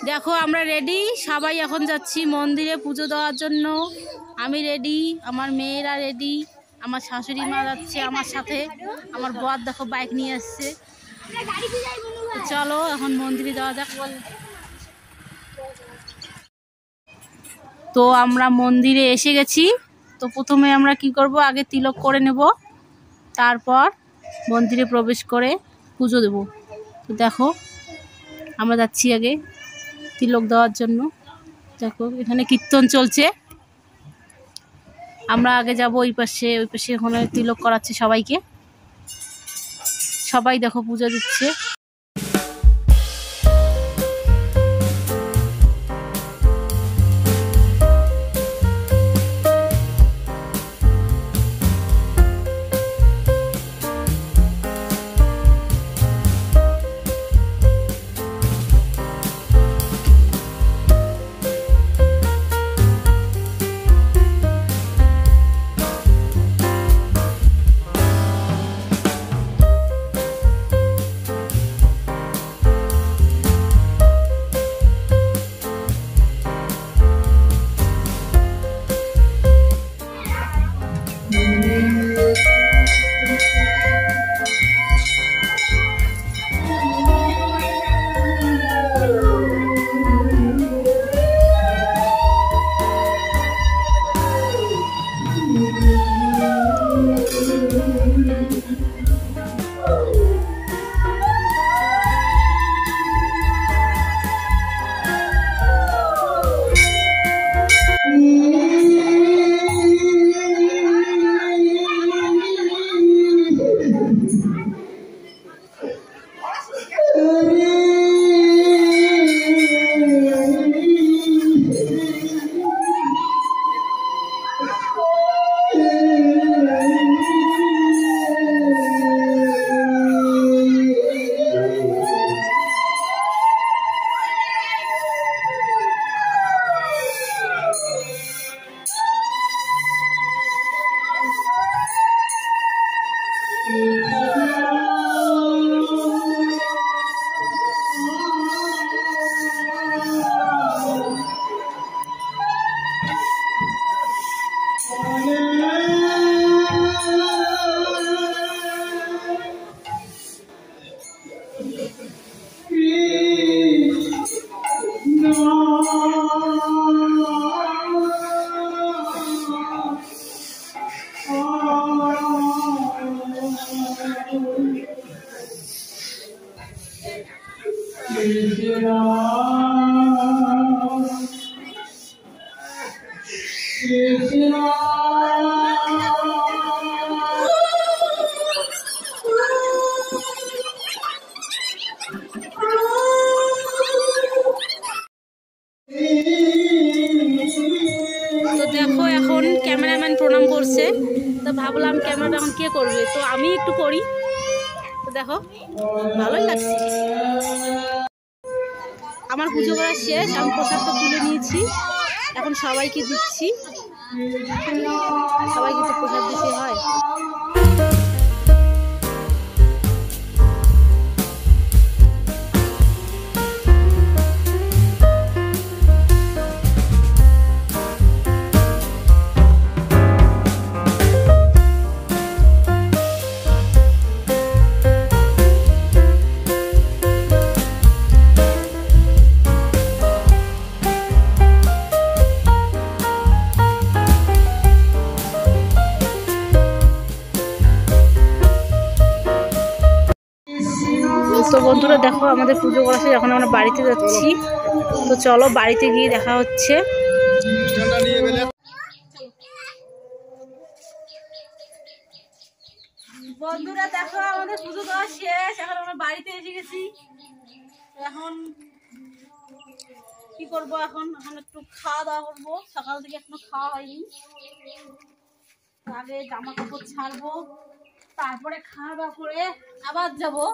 দেখো আমরা রেডি, সবাই এখন যাচ্ছি মন্দিরে পুজো দেওয়ার জন্য। আমি রেডি, আমার মেয়েরা রেডি, আমার শাশুড়ি মা যাচ্ছে আমার সাথে, আমার বর দেখো বাইক নিয়ে আসছে। চলো এখন মন্দিরে যাওয়া যাক। তো আমরা মন্দিরে এসে গেছি। তো প্রথমে আমরা কি করব, আগে তিলক করে নেব, তারপর মন্দিরে প্রবেশ করে পুজো দেব। তো দেখো আমরা যাচ্ছি আগে তিলক দেওয়ার জন্য। দেখো এখানে কীর্তন চলছে, আমরা আগে যাব ওই পাশে ওখানে তিলক করাচ্ছে সবাইকে। সবাই দেখো পুজো দিচ্ছে। দেখো এখন ক্যামেরাম্যান প্রণাম করছে, তো ভাবলাম ক্যামেরাটা এখন কে করবে, তো আমি একটু করি। তো দেখো ভালোই লাগছে। আমার পুজো করা শেষ, আমি প্রসাদটা তুলে নিয়েছি, এখন সবাইকে দিচ্ছি। সবাইকে তো প্রসাদ দিতে হয়। তো বন্ধুরা দেখো আমাদের পুজো করা শেষ, এখন আমরা বাড়িতে যাচ্ছি। তো চলো বাড়িতে গিয়ে দেখা হচ্ছে। বন্ধুরা দেখো আমাদের পুজো দেওয়া শেষ, এখন আমরা বাড়িতে এসে গেছি। এখন কি করব, এখন একটু খাওয়া দাওয়া করবো, সকাল থেকে এখনো খাওয়া হয়নি। আগে জামা কাপড় ছাড়বো, তারপরে খাওয়া দাওয়া করে আবার যাবো